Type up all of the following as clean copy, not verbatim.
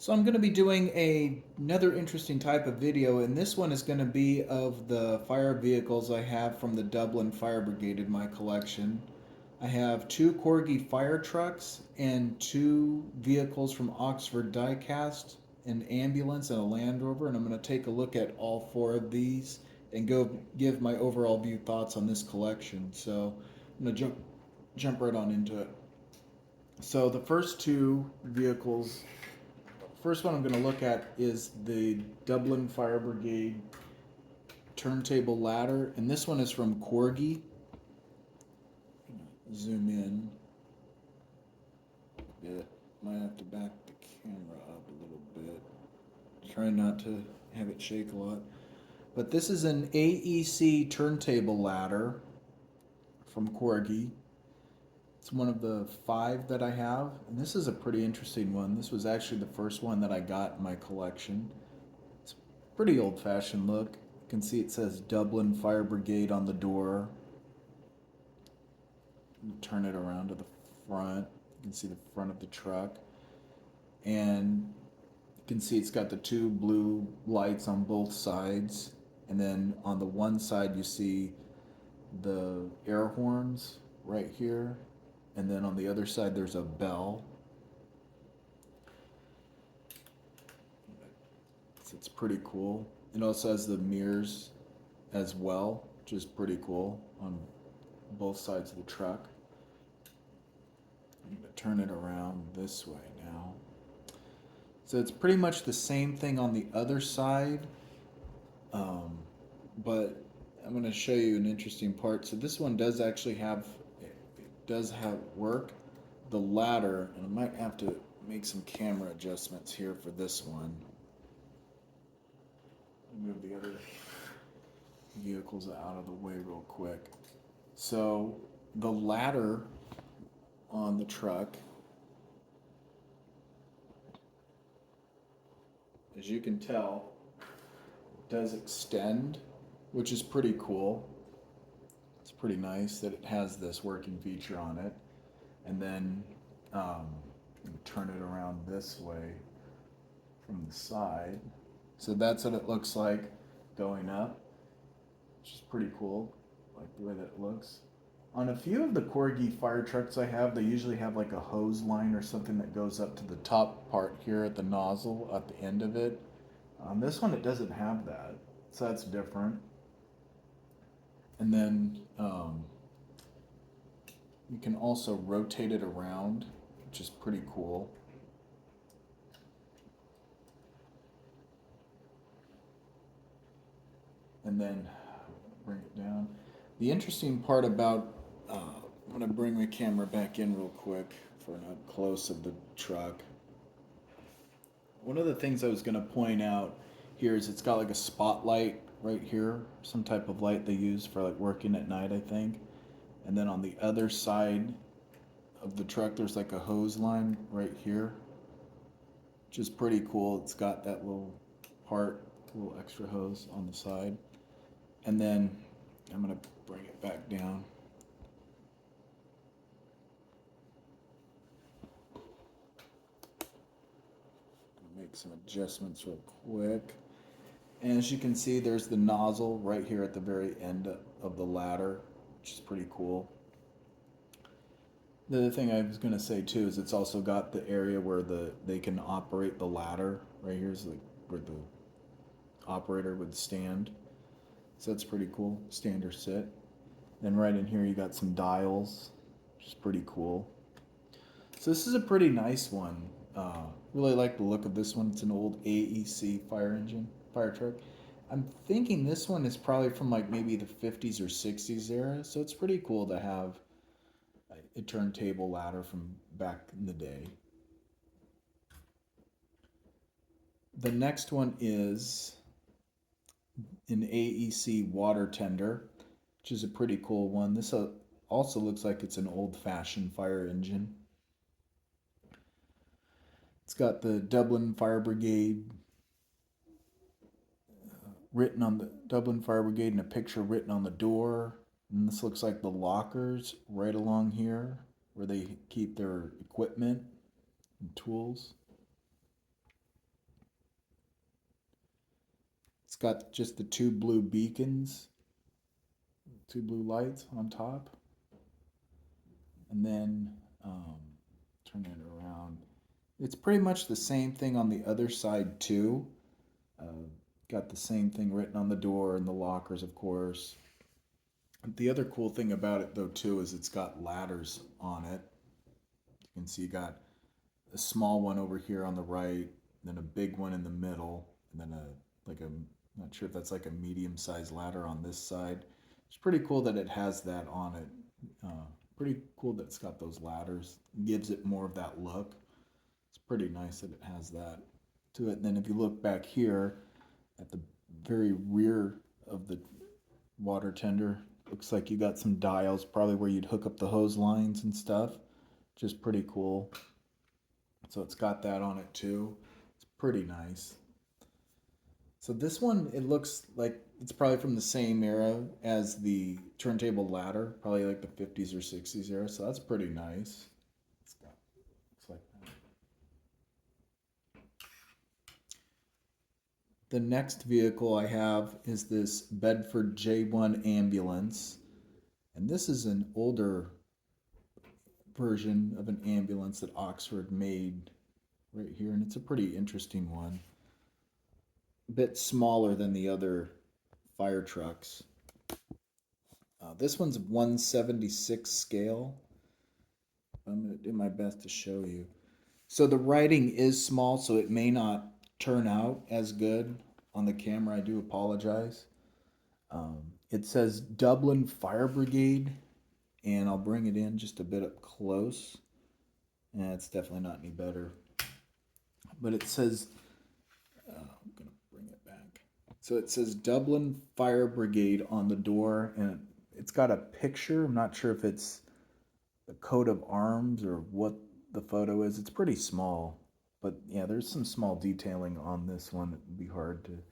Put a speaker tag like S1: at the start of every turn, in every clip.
S1: So I'm going to be doing another interesting type of video, and this one is going to be of the fire vehicles I have from the Dublin Fire Brigade in my collection. I have two Corgi fire trucks and two vehicles from Oxford Diecast, an ambulance and a Land Rover, and I'm going to take a look at all four of these and go give my overall view thoughts on this collection. So I'm going to jump right on into it. So the first two vehicles, first one I'm going to look at is the Dublin Fire Brigade turntable ladder, and this one is from Corgi. Zoom in a bit. Might have to back the camera up a little bit. Try not to have it shake a lot. But this is an AEC turntable ladder from Corgi. It's one of the 5 that I have, and this is a pretty interesting one. This was actually the first one that I got in my collection. It's a pretty old-fashioned look. You can see it says Dublin Fire Brigade on the door. Turn it around to the front. You can see the front of the truck, and you can see it's got the 2 blue lights on both sides, and then on the one side you see the air horns right here, and then on the other side there's a bell. It's pretty cool. It also has the mirrors as well, which is pretty cool on both sides of the truck. I'm going to turn it around this way now. So it's pretty much the same thing on the other side, but I'm going to show you an interesting part. So this one does actually have, it does have work. The ladder, and I might have to make some camera adjustments here for this one. Move the other vehicles out of the way real quick. So the ladder on the truck, as you can tell, does extend, which is pretty cool. It's pretty nice that it has this working feature on it. And then turn it around this way from the side. So that's what it looks like going up, which is pretty cool. I like the way that it looks. On a few of the Corgi fire trucks I have, they usually have like a hose line or something that goes up to the top part here at the nozzle at the end of it. On this one, it doesn't have that, so that's different. And then you can also rotate it around, which is pretty cool. And then bring it down. The interesting part about, I'm going to bring my camera back in real quick for an up close of the truck. One of the things I was going to point out here is it's got like a spotlight right here, some type of light they use for like working at night, I think. And then on the other side of the truck, there's like a hose line right here, which is pretty cool. It's got that little part, little extra hose on the side. And then I'm going to bring it back down. Make some adjustments real quick. And as you can see, there's the nozzle right here at the very end of the ladder, which is pretty cool. The other thing I was going to say too is it's also got the area where they can operate the ladder. Right here's like where the operator would stand. So that's pretty cool. Stand or sit. Then right in here you got some dials, which is pretty cool. So this is a pretty nice one. Really like the look of this one. It's an old AEC fire truck. I'm thinking this one is probably from like maybe the 50s or 60s era. So it's pretty cool to have a turntable ladder from back in the day. The next one is an AEC water tender, which is a pretty cool one. This also looks like it's an old-fashioned fire engine. It's got the Dublin Fire Brigade written on the Dublin Fire Brigade and a picture written on the door. And this looks like the lockers right along here where they keep their equipment and tools. got just the two blue beacons, two blue lights on top. And then turn it around. It's pretty much the same thing on the other side too. Got the same thing written on the door and the lockers, of course. The other cool thing about it though too is it's got ladders on it. You can see you got a small one over here on the right, then a big one in the middle, and then not sure if that's like a medium-sized ladder on this side. It's pretty cool that it has that on it. Pretty cool that it's got those ladders. It gives it more of that look. It's pretty nice that it has that to it. And then if you look back here at the very rear of the water tender, looks like you got some dials, probably where you'd hook up the hose lines and stuff. Just pretty cool. So it's got that on it too. It's pretty nice. So this one, it looks like it's probably from the same era as the turntable ladder, probably like the 50s or 60s era. So that's pretty nice. Looks like that. The next vehicle I have is this Bedford J1 ambulance. And this is an older version of an ambulance that Oxford made right here. And it's a pretty interesting one. A bit smaller than the other fire trucks. This one's 176 scale. I'm going to do my best to show you. So the writing is small, so it may not turn out as good on the camera. I do apologize. It says Dublin Fire Brigade, and I'll bring it in just a bit up close. And it's definitely not any better. But it says, I'm going to bring it back. So it says Dublin Fire Brigade on the door, and it's got a picture. I'm not sure if it's the coat of arms or what the photo is. It's pretty small, but yeah, there's some small detailing on this one that would be hard to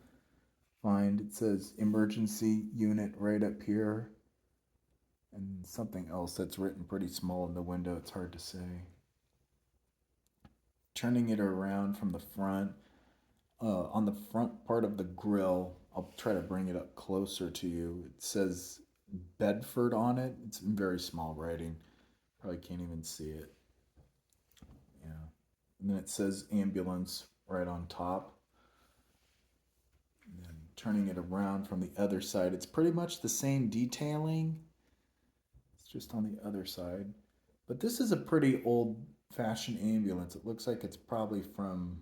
S1: find. It says emergency unit right up here, and something else that's written pretty small in the window. It's hard to say. Turning it around from the front, on the front part of the grill, I'll try to bring it up closer to you. It says Bedford on it. It's in very small writing. Probably can't even see it. Yeah. And then it says ambulance right on top. And then turning it around from the other side, it's pretty much the same detailing. It's just on the other side. But this is a pretty old-fashioned ambulance. It looks like it's probably from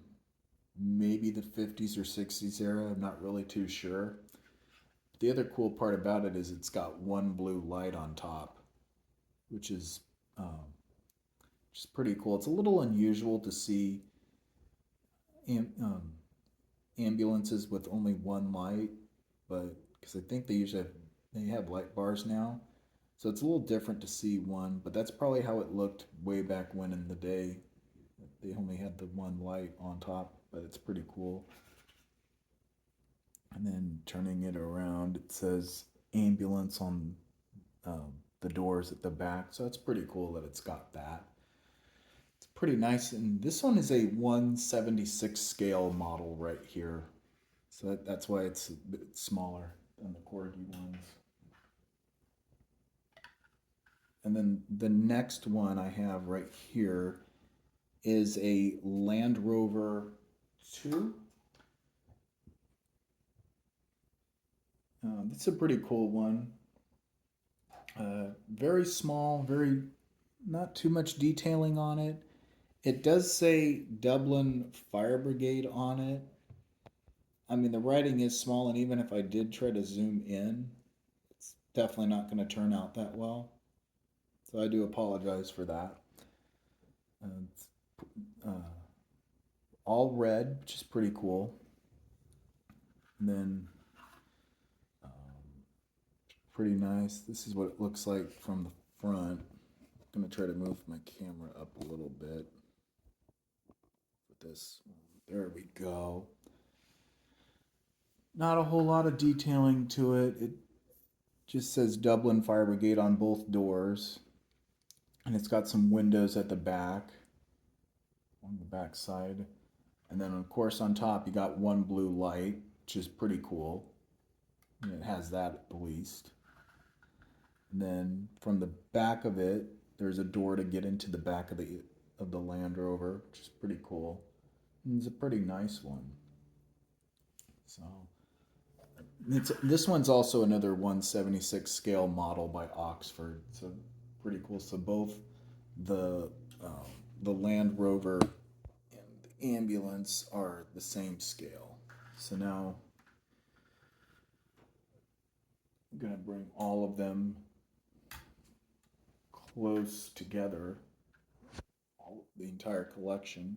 S1: maybe the 50s or 60s era. I'm not really too sure. The other cool part about it is it's got one blue light on top, which is pretty cool. It's a little unusual to see ambulances with only one light, but because I think they have light bars now, so it's a little different to see one. But that's probably how it looked way back when in the day. They only had the one light on top, but it's pretty cool. And then turning it around, it says ambulance on the doors at the back. So it's pretty cool that it's got that. It's pretty nice. And this one is a 176 scale model right here. So that's why it's a bit smaller than the Corgi ones. And then the next one I have right here is a Land Rover 2. It's a pretty cool one. Very small, very not too much detailing on it. It does say Dublin Fire Brigade on it. I mean, the writing is small, and even if I did try to zoom in, it's definitely not going to turn out that well. So I do apologize for that. It's all red, which is pretty cool. And then pretty nice. This is what it looks like from the front. I'm going to try to move my camera up a little bit with this. There we go. Not a whole lot of detailing to it. It just says Dublin Fire Brigade on both doors. And it's got some windows at the back, on the back side. And then, of course, on top, you got one blue light, which is pretty cool. And it has that at least. And then from the back of it, there's a door to get into the back of the Land Rover, which is pretty cool. And it's a pretty nice one. So this one's also another 176 scale model by Oxford. So pretty cool. So both the uh, the Land Rover and the ambulance are the same scale. So now I'm gonna bring all of them close together, the entire collection.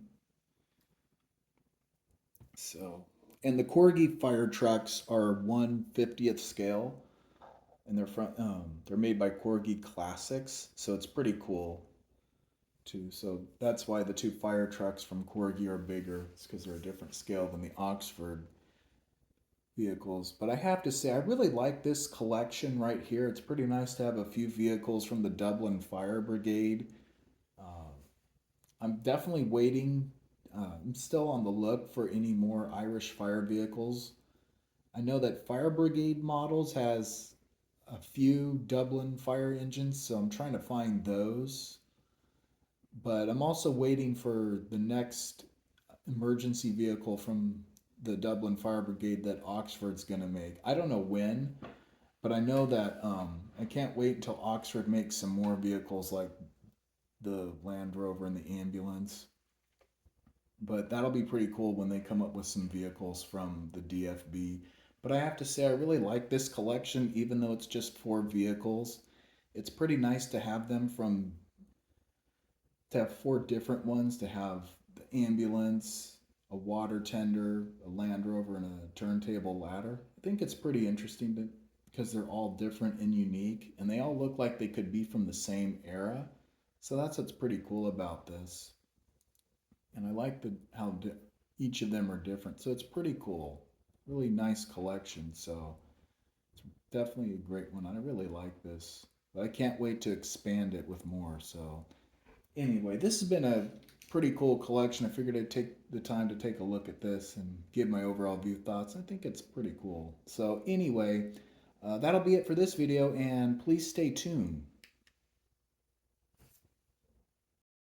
S1: So, and the Corgi fire trucks are 1/50th scale, and they're made by Corgi Classics, so it's pretty cool too. So that's why the two fire trucks from Corgi are bigger. It's because they're a different scale than the Oxford vehicles. But I have to say, I really like this collection right here. It's pretty nice to have a few vehicles from the Dublin Fire Brigade. Uh, I'm definitely waiting. I'm still on the look for any more Irish fire vehicles. I know that Fire Brigade models has a few Dublin fire engines, so I'm trying to find those. But I'm also waiting for the next emergency vehicle from the Dublin Fire Brigade that Oxford's going to make. I don't know when, but I know that I can't wait until Oxford makes some more vehicles like the Land Rover and the ambulance. But that'll be pretty cool when they come up with some vehicles from the DFB. But I have to say, I really like this collection, even though it's just 4 vehicles. It's pretty nice to have them to have 4 different ones, to have the ambulance, a water tender, a Land Rover, and a turntable ladder. I think it's pretty interesting because they're all different and unique, and they all look like they could be from the same era. So that's what's pretty cool about this. And I like each of them are different. So it's pretty cool. Really nice collection. So it's definitely a great one. I really like this. But I can't wait to expand it with more. So anyway, this has been a pretty cool collection. I figured I'd take the time to take a look at this and give my overall view thoughts. I think it's pretty cool. So anyway, that'll be it for this video, and please stay tuned.